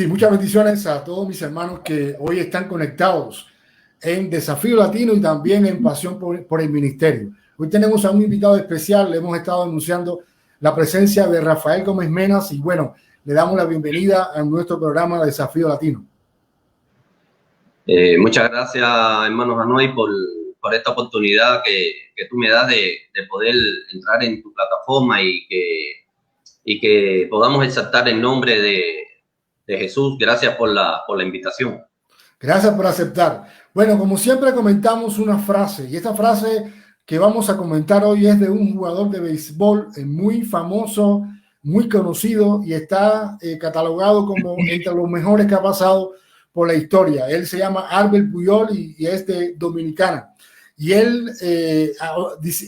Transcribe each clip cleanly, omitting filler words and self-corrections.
Sí, muchas bendiciones a todos mis hermanos que hoy están conectados en Desafío Latino y también en Pasión por el Ministerio. Hoy tenemos a un invitado especial, le hemos estado anunciando la presencia de Rafael Gómez Menas y bueno, le damos la bienvenida a nuestro programa Desafío Latino. Muchas gracias, hermano Hanoi, por esta oportunidad que tú me das de poder entrar en tu plataforma y que podamos exaltar el nombre de Jesús. Gracias por la invitación. Gracias por aceptar. Bueno, como siempre comentamos una frase y esta frase que vamos a comentar hoy es de un jugador de béisbol muy famoso, muy conocido y está catalogado como entre los mejores que ha pasado por la historia. Él se llama Albert Pujol y es de Dominicana. Y él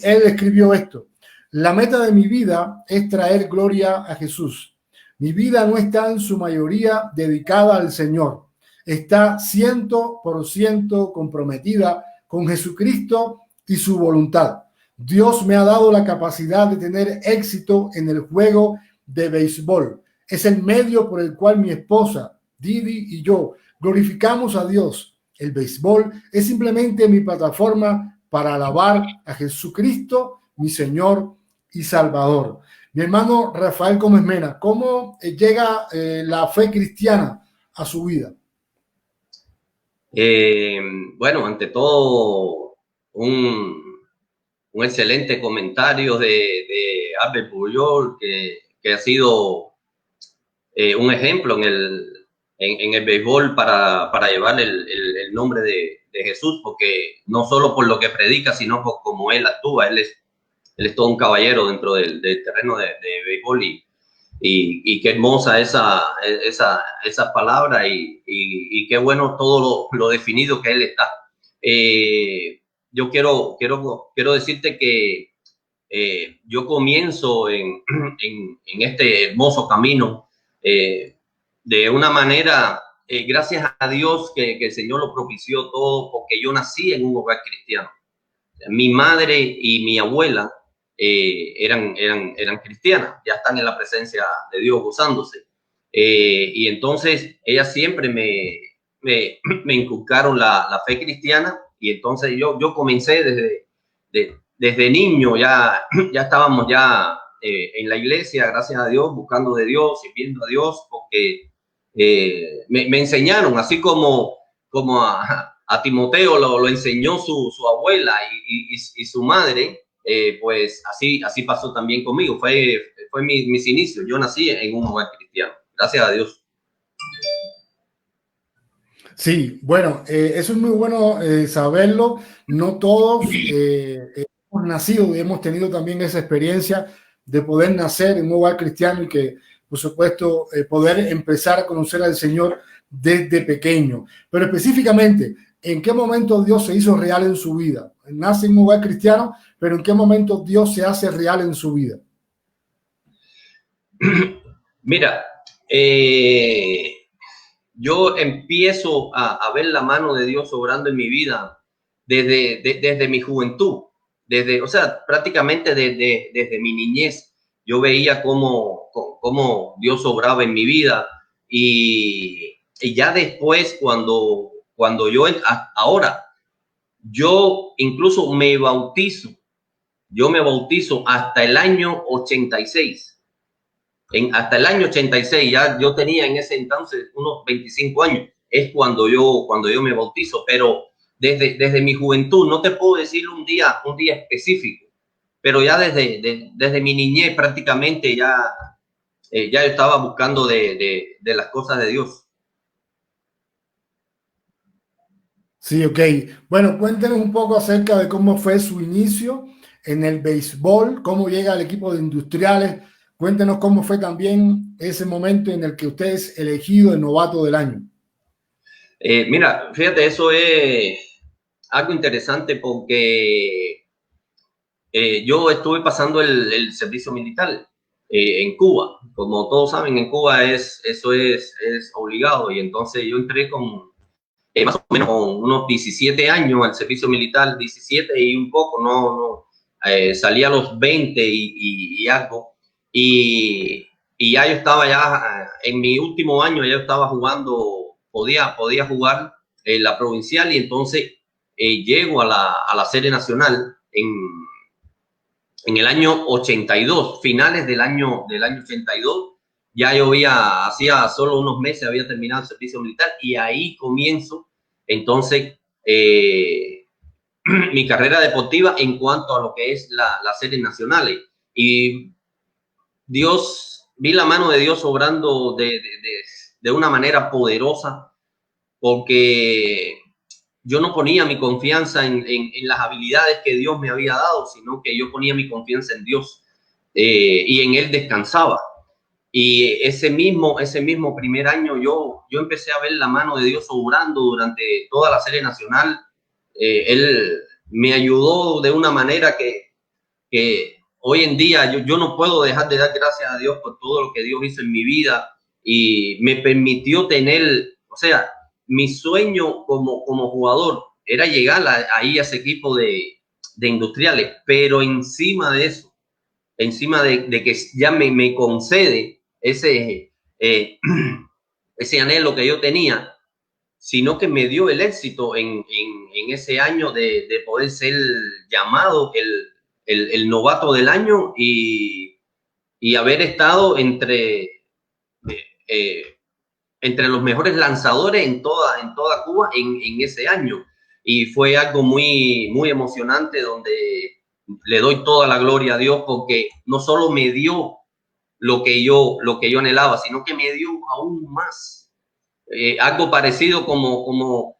escribió esto: la meta de mi vida es traer gloria a Jesús. Mi vida no está en su mayoría dedicada al Señor. Está 100% comprometida con Jesucristo y su voluntad. Dios me ha dado la capacidad de tener éxito en el juego de béisbol. Es el medio por el cual mi esposa, Didi, y yo glorificamos a Dios. El béisbol es simplemente mi plataforma para alabar a Jesucristo, mi Señor y Salvador. Mi hermano Rafael Gómez Menas, ¿cómo llega la fe cristiana a su vida? Bueno, ante todo, un excelente comentario de Albert Pujol, que ha sido un ejemplo en el béisbol para llevar el nombre de Jesús, porque no solo por lo que predica, sino por cómo él actúa. Él es todo un caballero dentro del terreno de béisbol y qué hermosa esa palabra y qué bueno todo lo definido que él está. Yo quiero decirte que yo comienzo en este hermoso camino de una manera, gracias a Dios que el Señor lo propició todo, porque yo nací en un hogar cristiano. Mi madre y mi abuela eran cristianas, ya están en la presencia de Dios gozándose. Y entonces ellas siempre me inculcaron la fe cristiana y entonces yo comencé desde niño, ya estábamos en la iglesia, gracias a Dios, buscando de Dios, sirviendo a Dios, porque me enseñaron, así como a Timoteo lo enseñó su abuela y su madre, pues así pasó también conmigo. Fue mis inicios. Yo nací en un hogar cristiano, gracias a Dios. Sí, bueno, eso es muy bueno saberlo. No todos hemos nacido y hemos tenido también esa experiencia de poder nacer en un hogar cristiano y que, por supuesto, poder empezar a conocer al Señor desde pequeño. Pero específicamente, ¿en qué momento Dios se hizo real en su vida? Nace en un hogar cristiano, pero ¿en qué momento Dios se hace real en su vida? Mira, yo empiezo a ver la mano de Dios obrando en mi vida desde mi juventud, o sea, prácticamente desde mi niñez. Yo veía cómo Dios obraba en mi vida y ya después cuando ahora, yo incluso me bautizo hasta el año 86. Hasta el año 86, ya yo tenía en ese entonces unos 25 años, es cuando yo me bautizo, pero desde mi juventud, no te puedo decir un día específico, pero ya desde mi niñez prácticamente ya yo estaba buscando de las cosas de Dios. Sí, ok. Bueno, cuéntenos un poco acerca de cómo fue su inicio en el béisbol, cómo llega al equipo de Industriales. Cuéntenos cómo fue también ese momento en el que usted es elegido el novato del año. Mira, fíjate, eso es algo interesante porque yo estuve pasando el servicio militar en Cuba. Como todos saben, en Cuba eso es obligado y entonces yo entré con más o menos con unos 17 años al servicio militar, 17 y un poco, salí a los 20 y algo. Y y ya yo estaba ya en mi último año, ya yo estaba jugando, podía jugar la provincial, y entonces llego a la serie nacional en el año 82, finales del año 82. Ya yo hacía solo unos meses había terminado el servicio militar, y ahí comienzo entonces mi carrera deportiva en cuanto a lo que es las series nacionales. Y vi la mano de Dios obrando de una manera poderosa, porque yo no ponía mi confianza en las habilidades que Dios me había dado, sino que yo ponía mi confianza en Dios, y en Él descansaba. Y ese mismo primer año yo empecé a ver la mano de Dios obrando durante toda la serie nacional. Él me ayudó de una manera que hoy en día yo no puedo dejar de dar gracias a Dios por todo lo que Dios hizo en mi vida, y me permitió tener, o sea, mi sueño como jugador era llegar ahí a ese equipo de Industriales, pero encima de eso, encima de que ya me concede ese anhelo que yo tenía, sino que me dio el éxito en ese año de poder ser llamado el novato del año, y haber estado entre los mejores lanzadores en toda Cuba en ese año. Y fue algo muy, muy emocionante, donde le doy toda la gloria a Dios, porque no solo me dio lo que yo anhelaba, sino que me dio aún más. Algo parecido como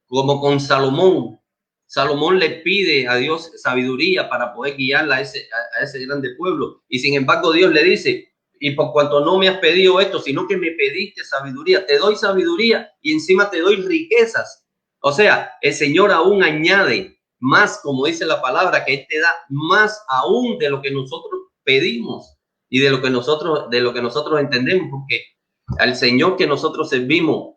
con Salomón. Salomón le pide a Dios sabiduría para poder guiarla a ese grande pueblo. Y sin embargo Dios le dice: y por cuanto no me has pedido esto, sino que me pediste sabiduría, te doy sabiduría y encima te doy riquezas. O sea, el Señor aún añade más, como dice la palabra, que Él te da más aún de lo que nosotros pedimos y de lo que nosotros entendemos, porque al Señor que nosotros servimos,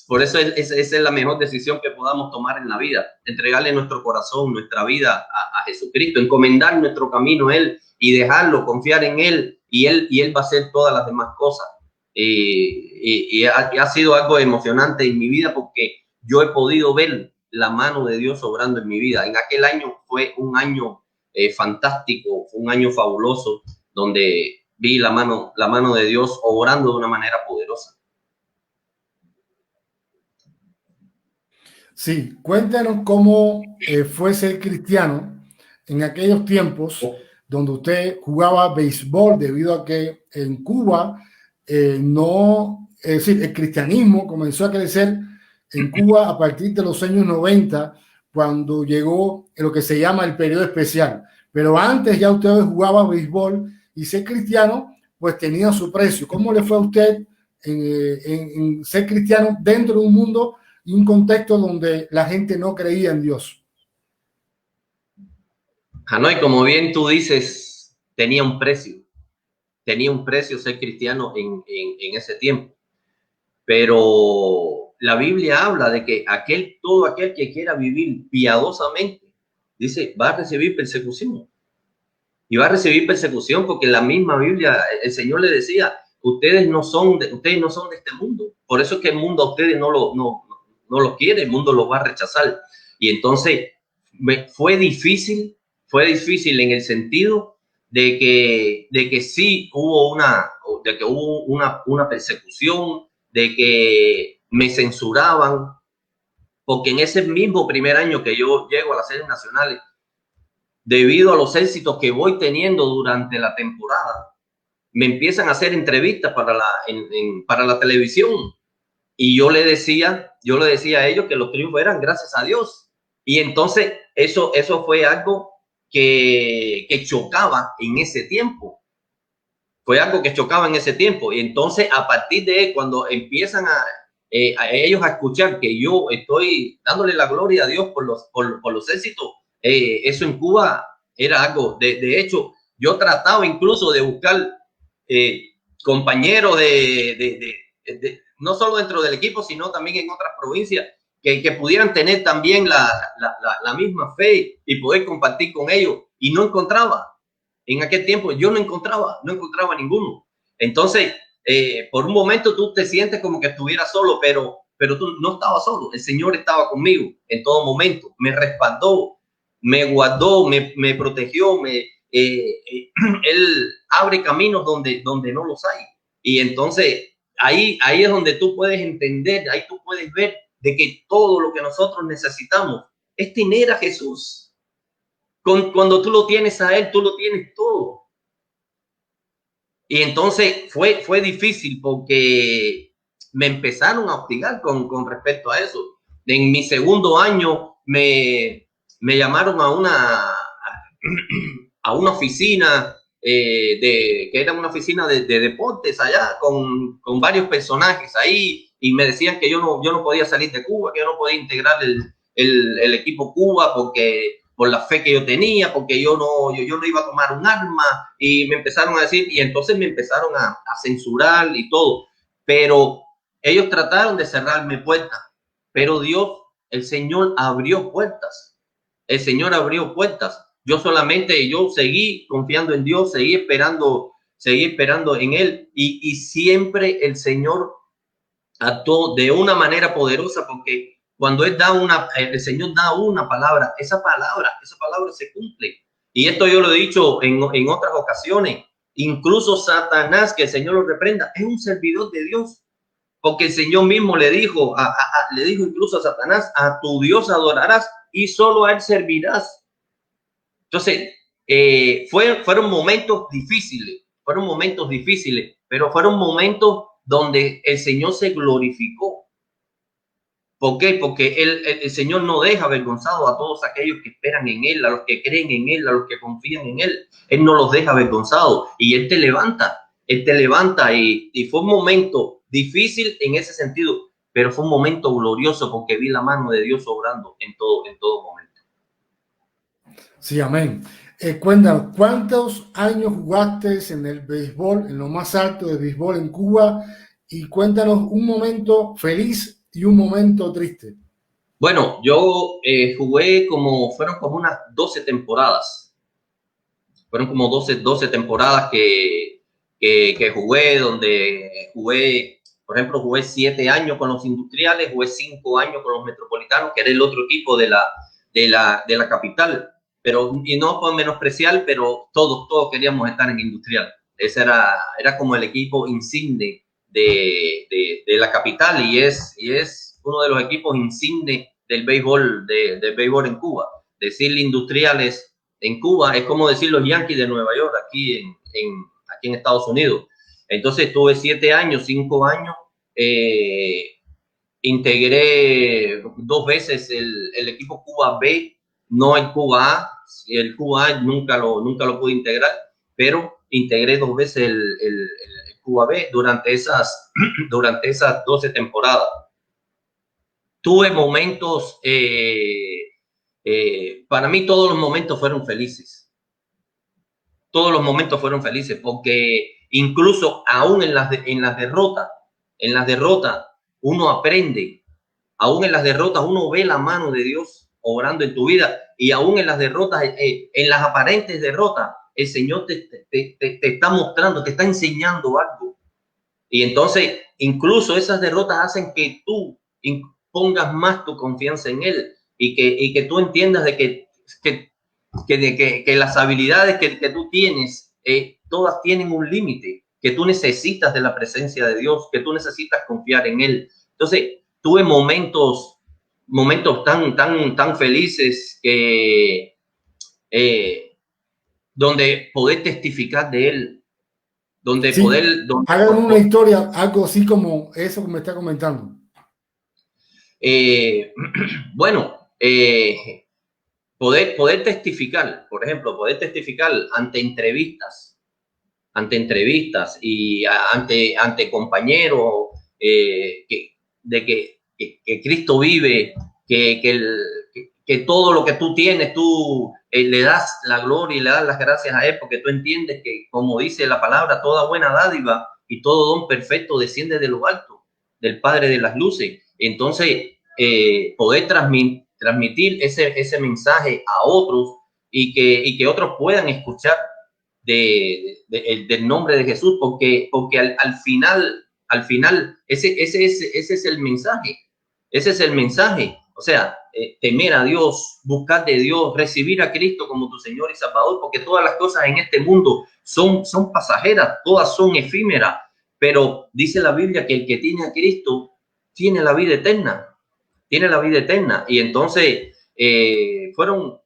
por eso esa es la mejor decisión que podamos tomar en la vida: entregarle nuestro corazón, nuestra vida a Jesucristo, encomendar nuestro camino a Él y dejarlo, confiar en Él, y Él va a hacer todas las demás cosas. Y ha sido algo emocionante en mi vida, porque yo he podido ver la mano de Dios obrando en mi vida. En aquel año fue un año fantástico, fue un año fabuloso, donde vi la mano de Dios obrando de una manera poderosa. Sí, cuéntanos cómo fue ser cristiano en aquellos tiempos donde usted jugaba béisbol, debido a que en Cuba es decir, el cristianismo comenzó a crecer en Cuba a partir de los años 90, cuando llegó lo que se llama el periodo especial. Pero antes ya usted jugaba béisbol, y ser cristiano pues tenía su precio. ¿Cómo le fue a usted en ser cristiano dentro de un mundo y un contexto donde la gente no creía en Dios? Hanoi, como bien tú dices, tenía un precio ser cristiano en ese tiempo. Pero la Biblia habla de que todo aquel que quiera vivir piadosamente, dice, va a recibir persecución. Y va a recibir persecución porque en la misma Biblia el Señor le decía: ustedes no son de este mundo. Por eso es que el mundo a ustedes no lo quiere, el mundo los va a rechazar. Y entonces fue difícil en el sentido de que sí hubo una persecución, de que me censuraban, porque en ese mismo primer año que yo llego a las series nacionales, debido a los éxitos que voy teniendo durante la temporada, me empiezan a hacer entrevistas para la televisión. Y yo le decía a ellos que los triunfos eran gracias a Dios. Y entonces eso fue algo que chocaba en ese tiempo. Y entonces, a partir de cuando empiezan a ellos a escuchar que yo estoy dándole la gloria a Dios por los éxitos, eso en Cuba era algo, de hecho, yo trataba incluso de buscar compañeros no solo dentro del equipo, sino también en otras provincias, que pudieran tener también la misma fe y poder compartir con ellos, y no encontraba. En aquel tiempo yo no encontraba ninguno. Entonces, por un momento tú te sientes como que estuvieras solo, pero tú no estabas solo. El Señor estaba conmigo en todo momento. Me respaldó, me guardó, me protegió. Él abre caminos donde no los hay. Y entonces ahí es donde tú puedes entender, ahí tú puedes ver de que todo lo que nosotros necesitamos es tener a Jesús. Cuando tú lo tienes a Él, tú lo tienes todo. Y entonces fue difícil porque me empezaron a hostigar con respecto a eso. En mi segundo año me llamaron a una oficina que era una oficina de deportes allá con varios personajes ahí, y me decían que yo no podía salir de Cuba, que yo no podía integrar el equipo Cuba por la fe que yo tenía, porque yo no iba a tomar un arma, y me empezaron a decir, y entonces me empezaron a censurar y todo, pero ellos trataron de cerrarme puertas, pero Dios, el Señor abrió puertas, yo seguí confiando en Dios, seguí esperando en Él, y siempre el Señor actuó de una manera poderosa, porque cuando el Señor da una palabra, esa palabra se cumple. Y esto yo lo he dicho en otras ocasiones. Incluso Satanás, que el Señor lo reprenda, es un servidor de Dios, porque el Señor mismo le dijo incluso a Satanás: a tu Dios adorarás y solo a Él servirás. Entonces, fueron momentos difíciles, pero fueron momentos donde el Señor se glorificó. ¿Por qué? Porque el Señor no deja avergonzado a todos aquellos que esperan en Él, a los que creen en Él, a los que confían en Él. Él no los deja avergonzados, y Él te levanta, y fue un momento difícil en ese sentido, pero fue un momento glorioso porque vi la mano de Dios obrando en todo momento. Sí, amén. Cuéntanos, ¿cuántos años jugaste en el béisbol, en lo más alto del béisbol en Cuba? Y cuéntanos un momento feliz y un momento triste. Bueno, yo jugué fueron como unas 12 temporadas. Fueron como 12 temporadas que jugué, donde por ejemplo, jugué 7 años con los Industriales, jugué 5 años con los Metropolitanos, que era el otro equipo de la capital. Y no por menospreciar, pero todos queríamos estar en Industrial. Ese era como el equipo insigne de la capital, y es uno de los equipos insignes del béisbol en Cuba. Decir Industriales en Cuba es como decir los Yankees de Nueva York aquí en Estados Unidos. Entonces tuve 7 años, 5 años, integré 2 veces el equipo Cuba B, no el Cuba A. El Cuba A nunca lo pude integrar, pero integré 2 veces el Cuba B durante esas 12 temporadas. Tuve momentos, para mí todos los momentos fueron felices. Todos los momentos fueron felices, porque incluso aún en las derrotas, uno aprende. Aún en las derrotas uno ve la mano de Dios obrando en tu vida, y aún en las derrotas, en las aparentes derrotas, el Señor te está mostrando, te está enseñando algo. Y entonces incluso esas derrotas hacen que tú pongas más tu confianza en Él, y que tú entiendas de que las habilidades que tú tienes, todas tienen un límite, que tú necesitas de la presencia de Dios, que tú necesitas confiar en Él. Entonces tuve momentos tan felices que donde poder testificar de Él, donde sí, hagan una historia, algo así como eso que me está comentando. Bueno, poder testificar, por ejemplo, ante entrevistas y ante compañeros, que Cristo vive, que todo lo que tú tienes, tú le das la gloria y le das las gracias a Él, porque tú entiendes que, como dice la palabra, toda buena dádiva y todo don perfecto desciende de lo alto, del Padre de las luces. Entonces, poder transmitir ese mensaje a otros, y que otros puedan escuchar del nombre de Jesús, porque al final ese es el mensaje. Ese es el mensaje. O sea, temer a Dios, buscar de Dios, recibir a Cristo como tu Señor y Salvador, porque todas las cosas en este mundo son pasajeras, todas son efímeras, pero dice la Biblia que el que tiene a Cristo tiene la vida eterna, tiene la vida eterna. Y entonces fueron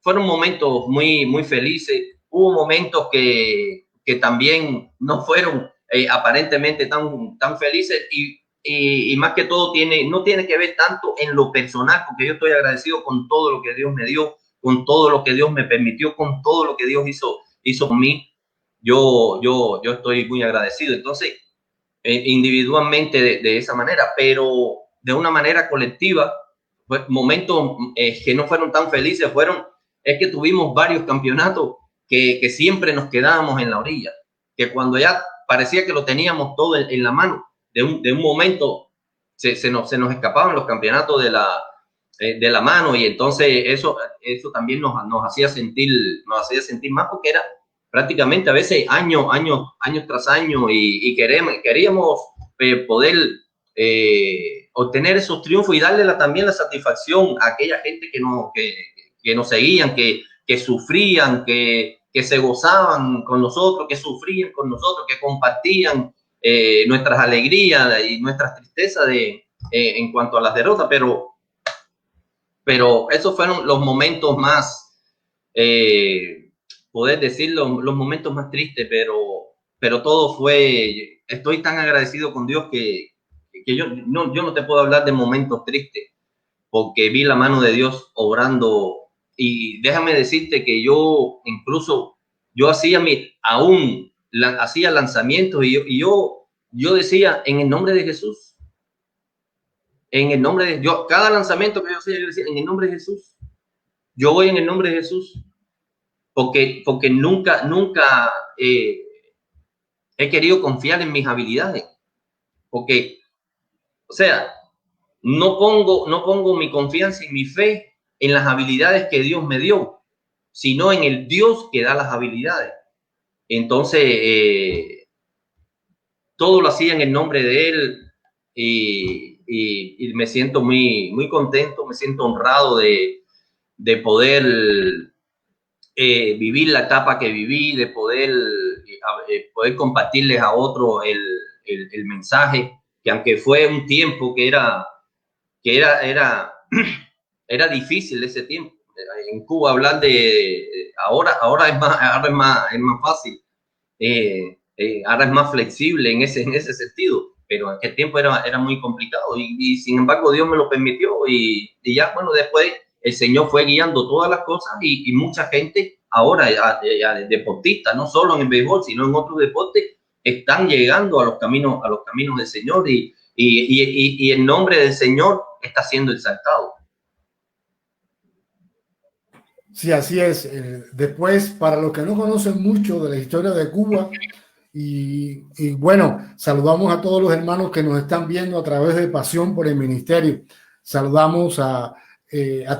momentos muy, muy felices. Hubo momentos que también no fueron aparentemente tan felices, y más que todo no tiene que ver tanto en lo personal, porque yo estoy agradecido con todo lo que Dios me dio, con todo lo que Dios me permitió, con todo lo que Dios hizo por mí. Yo estoy muy agradecido. Entonces, individualmente de esa manera, pero de una manera colectiva, pues, momentos que no fueron tan felices es que tuvimos varios campeonatos que siempre nos quedábamos en la orilla, que cuando ya parecía que lo teníamos todo en la mano, de un momento se nos escapaban los campeonatos de la mano, y entonces eso también nos hacía sentir más, porque era prácticamente a veces año tras año, y queríamos poder obtener esos triunfos y darle también la satisfacción a aquella gente que nos seguían, que sufrían, que se gozaban con nosotros, que sufrían con nosotros, que compartían nuestras alegrías y nuestras tristezas en cuanto a las derrotas, pero esos fueron los momentos más, poder decir, los momentos más tristes, pero todo fue, estoy tan agradecido con Dios que yo no te puedo hablar de momentos tristes, porque vi la mano de Dios obrando. Y déjame decirte que yo hacía lanzamientos, y yo decía, en el nombre de Jesús, cada lanzamiento que yo hacía, yo decía, en el nombre de Jesús, yo voy en el nombre de Jesús, porque nunca he querido confiar en mis habilidades, porque, o sea, no pongo mi confianza y mi fe en las habilidades que Dios me dio, sino en el Dios que da las habilidades. Entonces, todo lo hacía en el nombre de Él, y me siento muy, muy contento, me siento honrado de poder vivir la etapa que viví, de poder compartirles a otros el mensaje, que aunque fue un tiempo que era difícil ese tiempo. En Cuba hablar ahora es más fácil, ahora es más flexible en ese sentido, pero en aquel tiempo era muy complicado, y sin embargo Dios me lo permitió, y ya, bueno, después el Señor fue guiando todas las cosas, y mucha gente ahora, ya deportistas, no solo en el béisbol, sino en otros deportes, están llegando a los caminos del Señor, y el nombre del Señor está siendo exaltado. Sí, así es. Después, para los que no conocen mucho de la historia de Cuba, y bueno, saludamos a todos los hermanos que nos están viendo a través de Pasión por el Ministerio. Saludamos a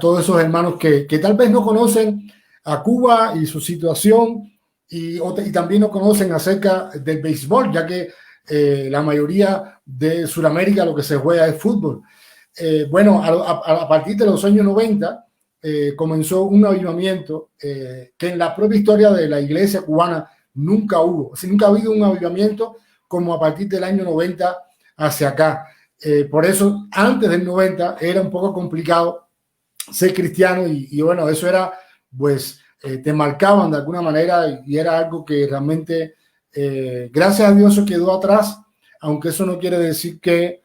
todos esos hermanos que tal vez no conocen a Cuba y su situación, y también no conocen acerca del béisbol, ya que la mayoría de Sudamérica lo que se juega es fútbol. Bueno, a partir de los años 90 comenzó un avivamiento que en la propia historia de la iglesia cubana nunca hubo. Nunca ha habido un avivamiento como a partir del año 90 hacia acá. Por eso, antes del 90 era un poco complicado ser cristiano, y bueno, eso era, pues, te marcaban de alguna manera, y era algo que realmente, gracias a Dios, eso quedó atrás, aunque eso no quiere decir que,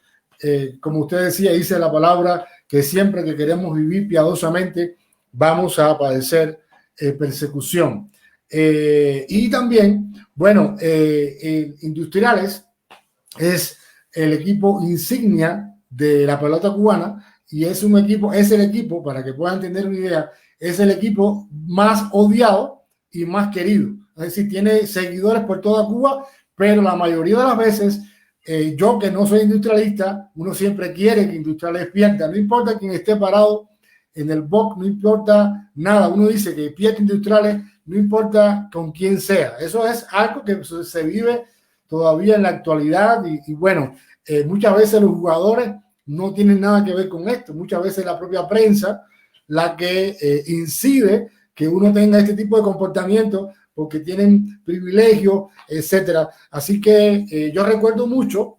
como usted decía, dice la palabra, que siempre que queremos vivir piadosamente vamos a padecer persecución. Y también, bueno, Industriales es el equipo insignia de la pelota cubana, y es el equipo, para que puedan tener una idea, es el equipo más odiado y más querido. Es decir, tiene seguidores por toda Cuba, pero la mayoría de las veces, yo que no soy industrialista, uno siempre quiere que Industriales pierda, no importa quién esté parado en el box, no importa nada, uno dice que pierde Industriales, no importa con quién sea. Eso es algo que se vive todavía en la actualidad y bueno, muchas veces los jugadores no tienen nada que ver con esto. Muchas veces la propia prensa la que incide que uno tenga este tipo de comportamiento porque tienen privilegios, etcétera. Así que yo recuerdo mucho,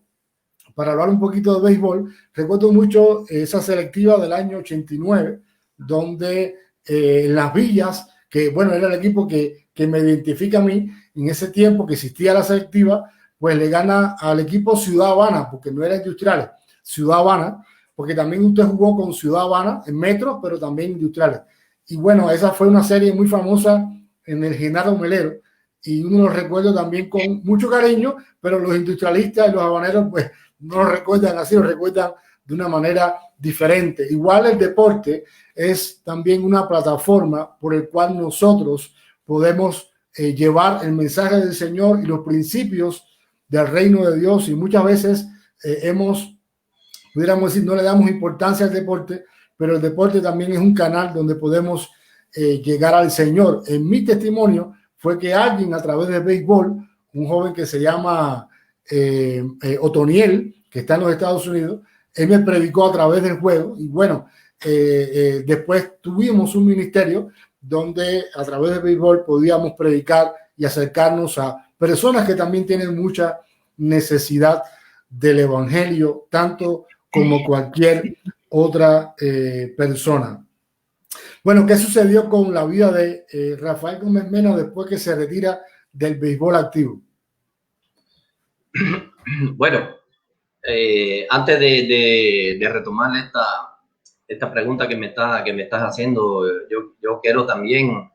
para hablar un poquito de béisbol, recuerdo mucho esa selectiva del año 89, donde en Las Villas, que bueno, era el equipo que me identifica a mí, en ese tiempo que existía la selectiva, pues le gana al equipo Ciudad Habana, porque no era Industriales, Ciudad Habana, porque también usted jugó con Ciudad Habana en Metro, pero también Industriales. Y bueno, esa fue una serie muy famosa en el Genaro Melero, y uno lo recuerda también con mucho cariño, pero los industrialistas y los habaneros pues no lo recuerdan así, lo recuerdan de una manera diferente. Igual el deporte es también una plataforma por el cual nosotros podemos llevar el mensaje del Señor y los principios del reino de Dios, y muchas veces pudiéramos decir, no le damos importancia al deporte, pero el deporte también es un canal donde podemos llegar al Señor. En mi testimonio fue que alguien a través del béisbol, un joven que se llama Otoniel, que está en los Estados Unidos, él me predicó a través del juego y bueno, después tuvimos un ministerio donde a través del béisbol podíamos predicar y acercarnos a personas que también tienen mucha necesidad del evangelio, tanto como cualquier otra persona. Bueno, ¿qué sucedió con la vida de Rafael Gómez Mena después que se retira del béisbol activo? Bueno, antes de retomar esta pregunta que me estás haciendo, yo quiero también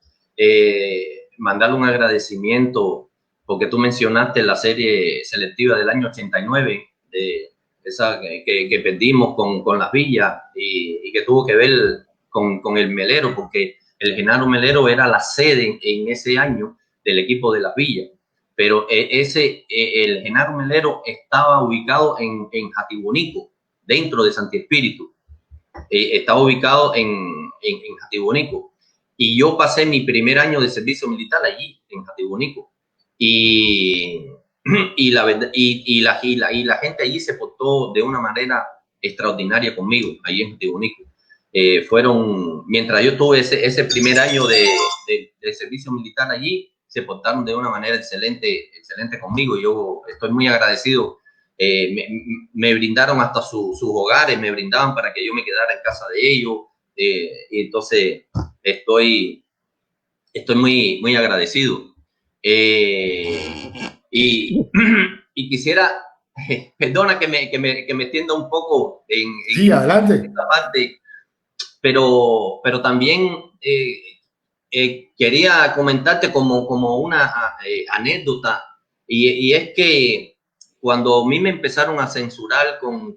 mandarle un agradecimiento porque tú mencionaste la serie selectiva del año 89, esa que perdimos con Las Villas y que tuvo que ver con el Melero, porque el Genaro Melero era la sede en ese año del equipo de Las Villas. Pero el Genaro Melero estaba ubicado en Jatibonico, dentro de Santi Espíritu. Estaba ubicado en Jatibonico. Y yo pasé mi primer año de servicio militar allí, en Jatibonico. Y la gente allí se portó de una manera extraordinaria conmigo, allí en Jatibonico. Mientras yo tuve ese primer año de servicio militar allí, se portaron de una manera excelente conmigo. Yo estoy muy agradecido. Me brindaron hasta sus hogares, me brindaban para que yo me quedara en casa de ellos. Y entonces estoy muy, muy agradecido. Y quisiera, perdona que me extienda un poco sí, adelante. esta parte, pero también quería comentarte como una anécdota, y es que cuando a mí me empezaron a censurar con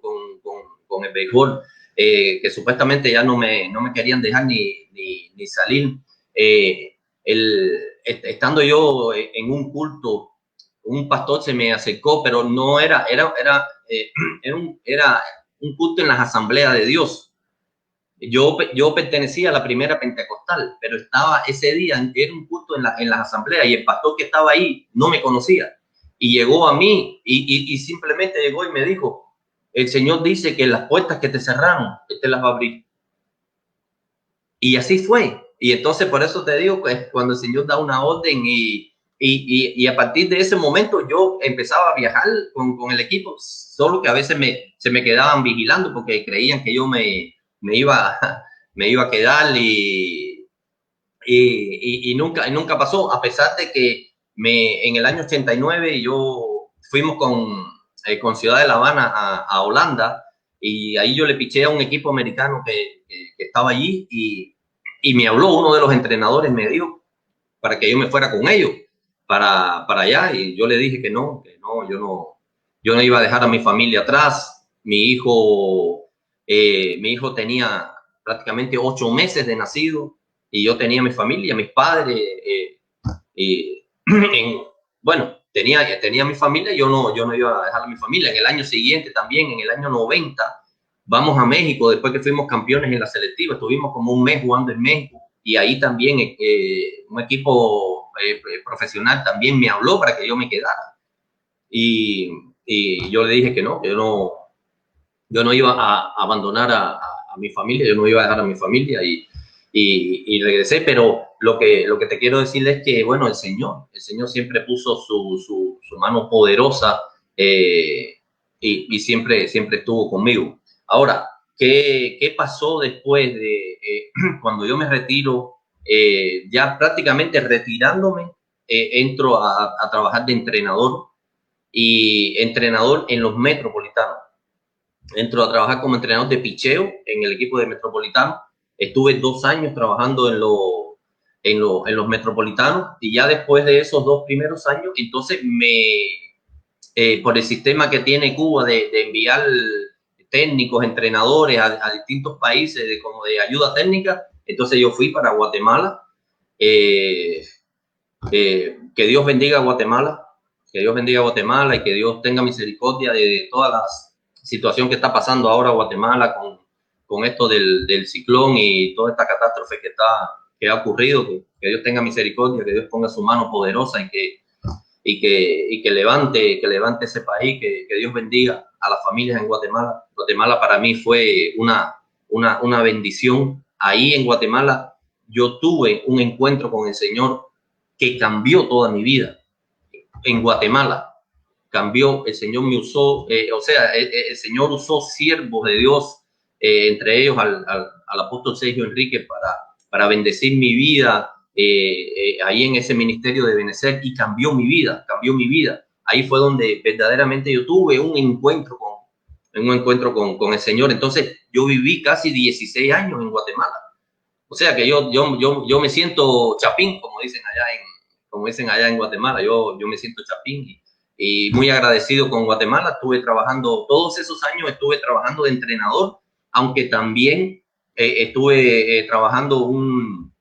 el béisbol, que supuestamente ya no me querían dejar ni salir, estando yo en un culto, un pastor se me acercó, pero no era un culto en las asambleas de Dios. Yo pertenecía a la primera pentecostal, pero estaba ese día, era un culto en las asambleas, y el pastor que estaba ahí no me conocía. Y llegó a mí y simplemente llegó y me dijo: el Señor dice que las puertas que te cerraron, Él te las va a abrir. Y así fue. Y entonces por eso te digo que cuando el Señor da una orden y a partir de ese momento yo empezaba a viajar con el equipo, solo que a veces se me quedaban vigilando porque creían que yo me iba a quedar y nunca pasó, a pesar de que en el año 89 yo fuimos con Ciudad de La Habana a Holanda, y ahí yo le piché a un equipo americano que estaba allí, y me habló uno de los entrenadores, me dijo para que yo me fuera con ellos para allá, y yo le dije que no, yo no iba a dejar a mi familia atrás. Mi hijo tenía prácticamente 8 meses de nacido, y yo tenía mi familia, mis padres, bueno, tenía mi familia, yo no iba a dejar a mi familia. En el año siguiente también, en el año 90, vamos a México, después que fuimos campeones en la selectiva, estuvimos como un mes jugando en México, y ahí también un equipo profesional también me habló para que yo me quedara. Y yo le dije que no, yo no iba a abandonar a mi familia, yo no iba a dejar a mi familia y regresé, pero lo que te quiero decir es que, bueno, el Señor siempre puso su mano poderosa y siempre estuvo conmigo. Ahora, ¿qué pasó después de cuando yo me retiro? Ya prácticamente retirándome, entro a trabajar de entrenador y entrenador en los Metropolitanos. Entro a trabajar como entrenador de picheo en el equipo de Metropolitano. Estuve 2 años trabajando en los Metropolitanos y ya después de esos 2 primeros años, entonces por el sistema que tiene Cuba de enviar técnicos, entrenadores a distintos países como de ayuda técnica, entonces yo fui para Guatemala. Que Dios bendiga a Guatemala, que Dios bendiga a Guatemala y que Dios tenga misericordia de toda la situación que está pasando ahora Guatemala con esto del ciclón y toda esta catástrofe que ha ocurrido. Que Dios tenga misericordia, que Dios ponga su mano poderosa y que levante ese país, que Dios bendiga a las familias en Guatemala. Guatemala para mí fue una bendición. Ahí en Guatemala yo tuve un encuentro con el Señor que cambió toda mi vida. En Guatemala cambió, el Señor me usó, el Señor usó siervos de Dios, entre ellos al apóstol Sergio Enrique para bendecir mi vida ahí en ese ministerio de Benecer, y cambió mi vida. Ahí fue donde verdaderamente yo tuve un encuentro con el Señor. Entonces yo viví casi 16 años en Guatemala. O sea que yo me siento chapín, como dicen allá en Guatemala. Yo me siento chapín y muy agradecido con Guatemala. Estuve trabajando todos esos años, estuve trabajando de entrenador, aunque también estuve trabajando un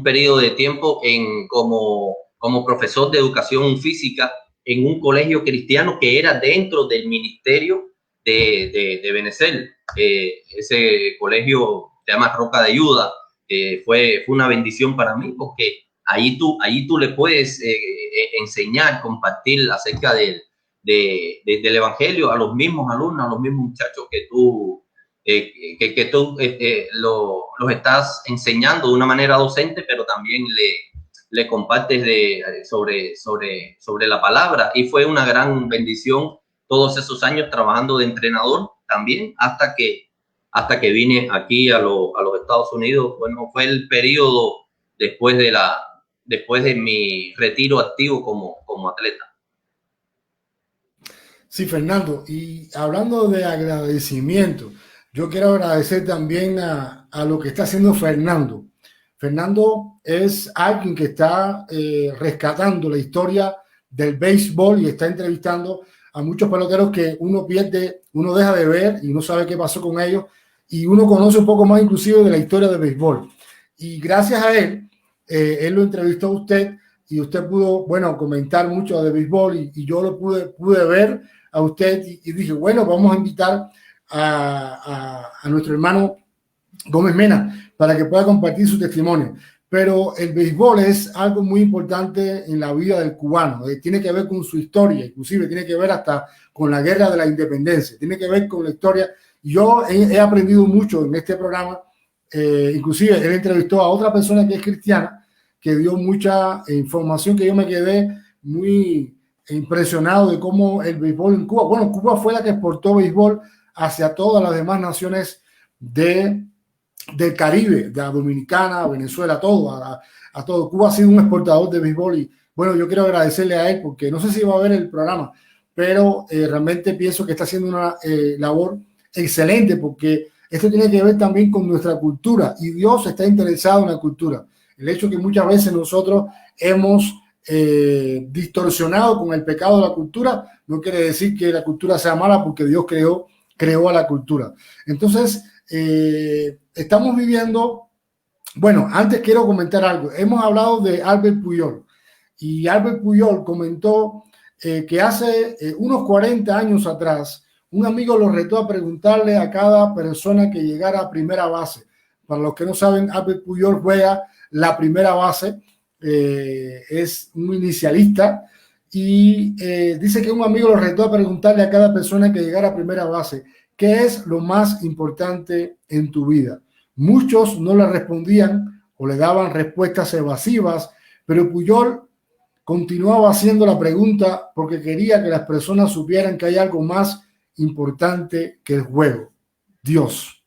periodo de tiempo como profesor de educación física en un colegio cristiano que era dentro del ministerio de Benecer. Ese colegio se llama Roca de Ayuda. Fue una bendición para mí, porque ahí tú le puedes enseñar, compartir acerca del evangelio a los mismos alumnos, a los mismos muchachos que tú los estás enseñando de una manera docente, pero también le compartes sobre la palabra. Y fue una gran bendición todos esos años trabajando de entrenador también, hasta que vine aquí a los Estados Unidos. Bueno, fue el periodo después de mi retiro activo como atleta. Sí, Fernando, y hablando de agradecimiento, yo quiero agradecer también a lo que está haciendo Fernando. Fernando es alguien que está rescatando la historia del béisbol y está entrevistando a muchos peloteros que uno deja de ver y no sabe qué pasó con ellos, y uno conoce un poco más inclusive de la historia del béisbol. Y gracias a él, él lo entrevistó a usted y usted pudo, comentar mucho de béisbol, y yo lo pude ver a usted y dije, bueno, vamos a invitar a nuestro hermano Gómez Mena para que pueda compartir su testimonio. Pero el béisbol es algo muy importante en la vida del cubano. Tiene que ver con su historia, inclusive tiene que ver hasta con la guerra de la independencia, tiene que ver con la historia. Yo he aprendido mucho en este programa. Inclusive él entrevistó a otra persona que es cristiana, que dio mucha información que yo me quedé muy impresionado de cómo el béisbol en Cuba. Bueno, Cuba fue la que exportó béisbol hacia todas las demás naciones del Caribe, de la Dominicana, Venezuela, a todo. Cuba ha sido un exportador de béisbol, y bueno, yo quiero agradecerle a él, porque no sé si va a ver el programa, pero realmente pienso que está haciendo una labor excelente, porque esto tiene que ver también con nuestra cultura, y Dios está interesado en la cultura. El hecho que muchas veces nosotros hemos distorsionado con el pecado de la cultura no quiere decir que la cultura sea mala, porque Dios creó a la cultura. Entonces, estamos viviendo, antes quiero comentar algo. Hemos hablado de Albert Pujol, y Albert Pujol comentó que hace unos 40 años atrás un amigo lo retó a preguntarle a cada persona que llegara a primera base Para los que no saben, Albert Puyol juega la primera base, es un inicialista y dice que un amigo lo retó a preguntarle a cada persona que llegara a primera base, ¿qué es lo más importante en tu vida? Muchos no le respondían o le daban respuestas evasivas, pero Puyol continuaba haciendo la pregunta porque quería que las personas supieran que hay algo más importante que el juego: Dios.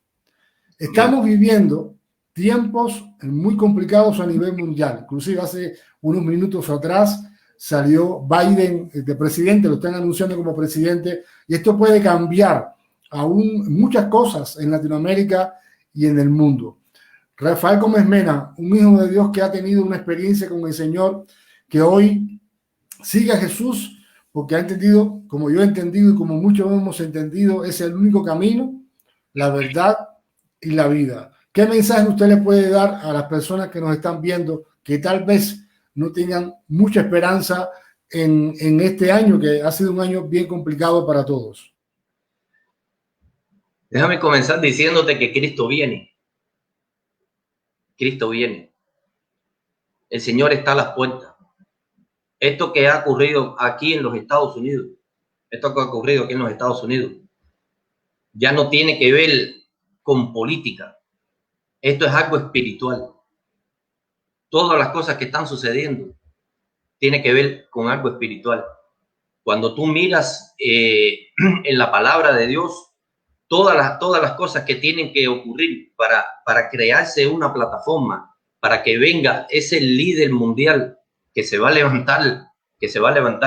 Estamos viviendo tiempos muy complicados a nivel mundial. Inclusive hace unos minutos atrás salió Biden de presidente, lo están anunciando como presidente, y esto puede cambiar aún muchas cosas en Latinoamérica y en el mundo. Rafael Gómez Mena, un hijo de Dios que ha tenido una experiencia con el Señor, que hoy sigue a Jesús porque ha entendido, como yo he entendido y como muchos hemos entendido, es el único camino, la verdad y la vida. ¿Qué mensaje usted le puede dar a las personas que nos están viendo que tal vez no tengan mucha esperanza en este año, que ha sido un año bien complicado para todos? Déjame comenzar diciéndote que Cristo viene. Cristo viene. El Señor está a las puertas. Esto que ha ocurrido aquí en los Estados Unidos, ya no tiene que ver con política. Esto es algo espiritual. Todas las cosas que están sucediendo tiene que ver con algo espiritual. Cuando tú miras en la palabra de Dios, todas las cosas que tienen que ocurrir para crearse una plataforma, para que venga ese líder mundial que se va a levantar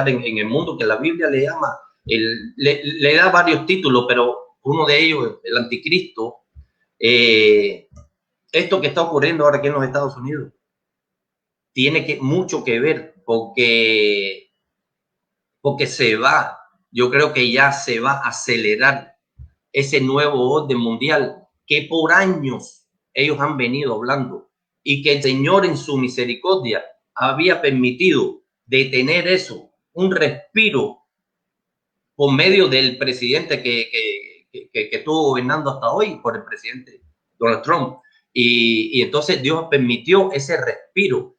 en el mundo, que la Biblia le llama, le da varios títulos, pero uno de ellos, el anticristo. Esto que está ocurriendo ahora aquí en los Estados Unidos tiene mucho que ver, porque yo creo que ya se va a acelerar ese nuevo orden mundial que por años ellos han venido hablando, y que el Señor en su misericordia había permitido detener eso, un respiro, por medio del presidente que estuvo gobernando hasta hoy, por el presidente Donald Trump. Y entonces Dios permitió ese respiro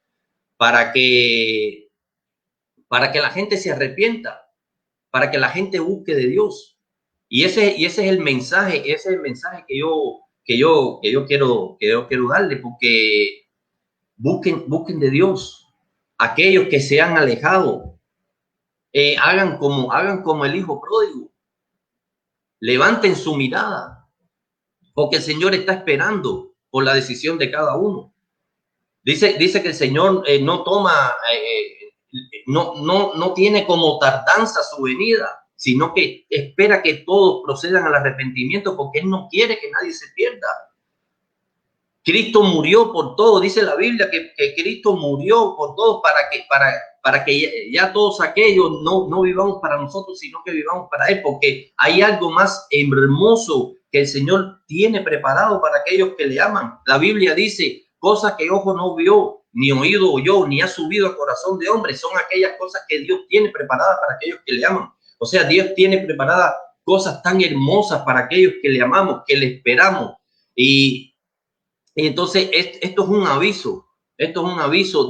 para que la gente se arrepienta, para que la gente busque de Dios. Y ese es el mensaje, que yo quiero darle, porque busquen de Dios. Aquellos que se han alejado, hagan como el hijo pródigo, levanten su mirada, porque el Señor está esperando por la decisión de cada uno. Dice que el Señor no tiene como tardanza su venida, sino que espera que todos procedan al arrepentimiento, porque Él no quiere que nadie se pierda. Cristo murió por todo, dice la Biblia que Cristo murió por todos para que ya todos aquellos no vivamos para nosotros, sino que vivamos para Él, porque hay algo más hermoso que el Señor tiene preparado para aquellos que le aman. La Biblia dice: cosas que ojo no vio, ni oído oyó, ni ha subido al corazón de hombre, son aquellas cosas que Dios tiene preparadas para aquellos que le aman. O sea, Dios tiene preparadas cosas tan hermosas para aquellos que le amamos, que le esperamos. Y entonces esto es un aviso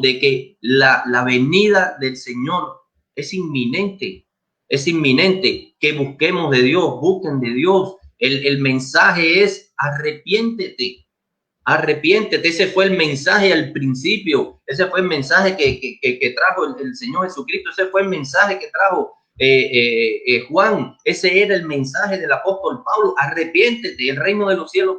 de que la venida del Señor es inminente, que busquemos de Dios, busquen de Dios. El mensaje es: arrepiéntete. Ese fue el mensaje al principio, ese fue el mensaje que trajo el Señor Jesucristo, ese fue el mensaje que trajo Juan, ese era el mensaje del apóstol Pablo: arrepiéntete, el reino de los cielos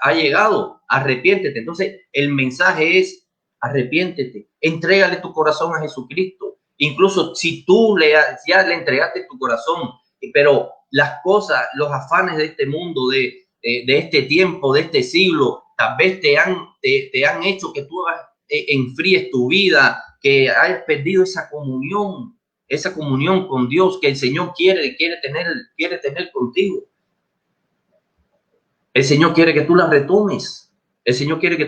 ha llegado, arrepiéntete. Entonces el mensaje es: arrepiéntete, entrégale tu corazón a Jesucristo. Incluso si tú ya le entregaste tu corazón, pero las cosas, los afanes de este mundo, de este tiempo, de este siglo, tal vez te han hecho que tú enfríes tu vida, que hayas perdido esa comunión con Dios que el Señor quiere tener contigo. El Señor quiere que tú las retomes. El Señor quiere que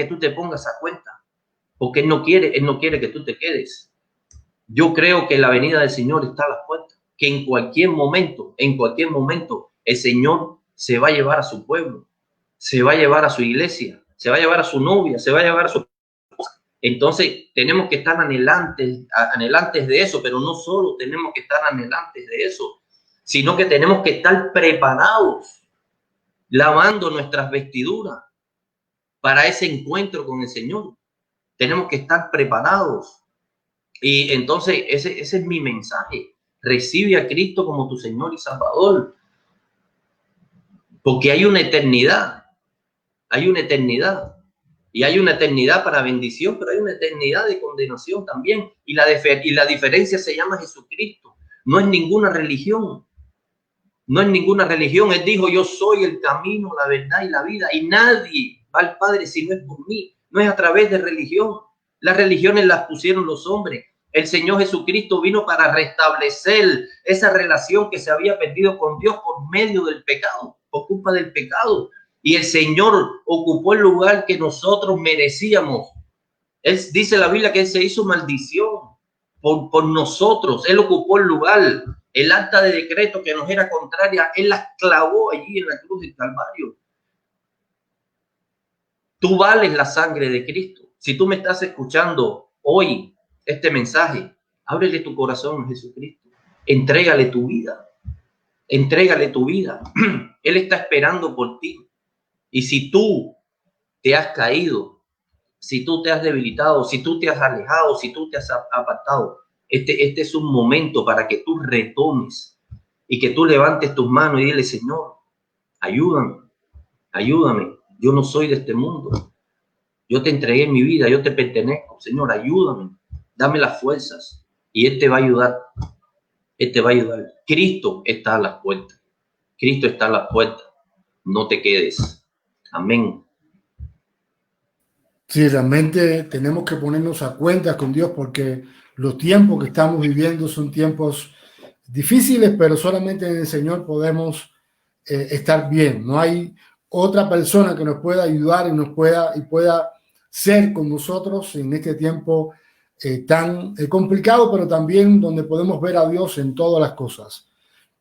tú te pongas a cuenta, porque Él no quiere que tú te quedes. Yo creo que la venida del Señor está a las puertas, que en cualquier momento el Señor se va a llevar a su pueblo, se va a llevar a su iglesia, se va a llevar a su novia, se va a llevar a su... Entonces tenemos que estar anhelantes de eso, pero no solo tenemos que estar anhelantes de eso, sino que tenemos que estar preparados, lavando nuestras vestiduras para ese encuentro con el Señor. Tenemos que estar preparados. Y entonces ese es mi mensaje. Recibe a Cristo como tu Señor y Salvador. Porque hay una eternidad. Hay una eternidad. Y hay una eternidad para bendición, pero hay una eternidad de condenación también. Y la diferencia se llama Jesucristo. No es ninguna religión. No es ninguna religión. Él dijo, yo soy el camino, la verdad y la vida. Y nadie va al Padre si no es por mí. No es a través de religión. Las religiones las pusieron los hombres. El Señor Jesucristo vino para restablecer esa relación que se había perdido con Dios por medio del pecado, por culpa del pecado. Y el Señor ocupó el lugar que nosotros merecíamos. Dice la Biblia que Él se hizo maldición por nosotros. Él ocupó el lugar. El acta de decreto que nos era contraria, Él la clavó allí en la cruz del Calvario. Tú vales la sangre de Cristo. Si tú me estás escuchando hoy este mensaje, ábrele tu corazón a Jesucristo. Entrégale tu vida. Entrégale tu vida. Él está esperando por ti. Y si tú te has caído, si tú te has debilitado, si tú te has alejado, si tú te has apartado, este es un momento para que tú retomes y que tú levantes tus manos y dile, Señor, ayúdame, ayúdame. Yo no soy de este mundo. Yo te entregué mi vida, yo te pertenezco. Señor, ayúdame, dame las fuerzas. Y Él te va a ayudar. Él te va a ayudar. Cristo está a las puertas. Cristo está a las puertas. No te quedes. Amén. Sí, realmente tenemos que ponernos a cuentas con Dios porque los tiempos que estamos viviendo son tiempos difíciles, pero solamente en el Señor podemos estar bien. No hay otra persona que nos pueda ayudar y pueda ser con nosotros en este tiempo tan complicado, pero también donde podemos ver a Dios en todas las cosas.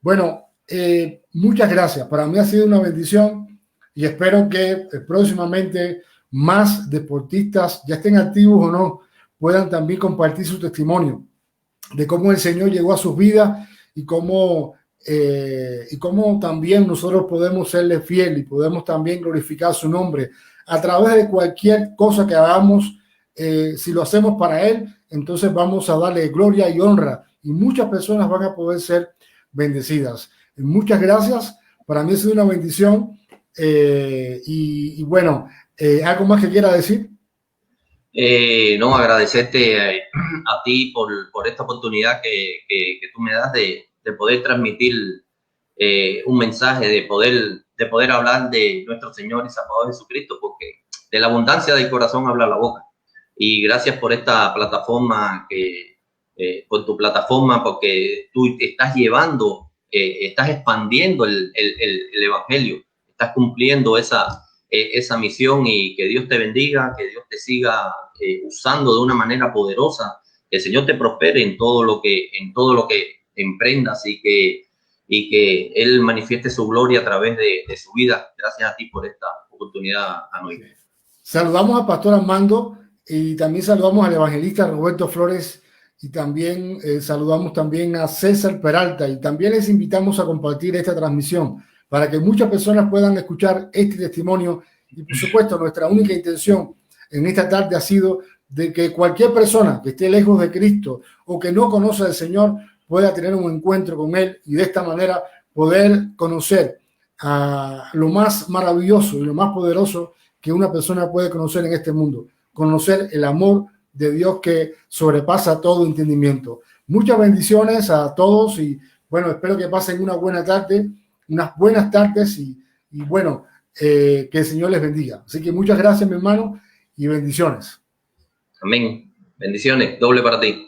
Bueno, muchas gracias. Para mí ha sido una bendición y espero que próximamente más deportistas, ya estén activos o no, puedan también compartir su testimonio de cómo el Señor llegó a sus vidas y cómo también nosotros podemos serle fiel y podemos también glorificar su nombre a través de cualquier cosa que hagamos. Si lo hacemos para Él, entonces vamos a darle gloria y honra y muchas personas van a poder ser bendecidas. Muchas gracias. Para mí ha sido una bendición. Y bueno, ¿algo más que quiera decir? No, agradecerte a ti por esta oportunidad que tú me das de poder transmitir un mensaje, de poder hablar de nuestro Señor y Salvador Jesucristo, porque de la abundancia del corazón habla la boca. Y gracias por esta plataforma, por tu plataforma, porque tú estás llevando, estás expandiendo el evangelio, estás cumpliendo esa misión, y que Dios te bendiga, que Dios te siga usando de una manera poderosa, que el Señor te prospere en todo lo que emprendas, y que Él manifieste su gloria a través de su vida. Gracias a ti por esta oportunidad, Anoy. Saludamos al pastor Armando y también saludamos al evangelista Roberto Flores, y también saludamos también a César Peralta, y también les invitamos a compartir esta transmisión para que muchas personas puedan escuchar este testimonio. Y por supuesto, nuestra única intención en esta tarde ha sido de que cualquier persona que esté lejos de Cristo o que no conoce al Señor pueda tener un encuentro con Él, y de esta manera poder conocer a lo más maravilloso y lo más poderoso que una persona puede conocer en este mundo, conocer el amor de Dios que sobrepasa todo entendimiento. Muchas bendiciones a todos, y bueno, espero que pasen una buena tarde, unas buenas tardes, y bueno, que el Señor les bendiga. Así que muchas gracias, mi hermano, y bendiciones. Amén. Bendiciones, doble para ti.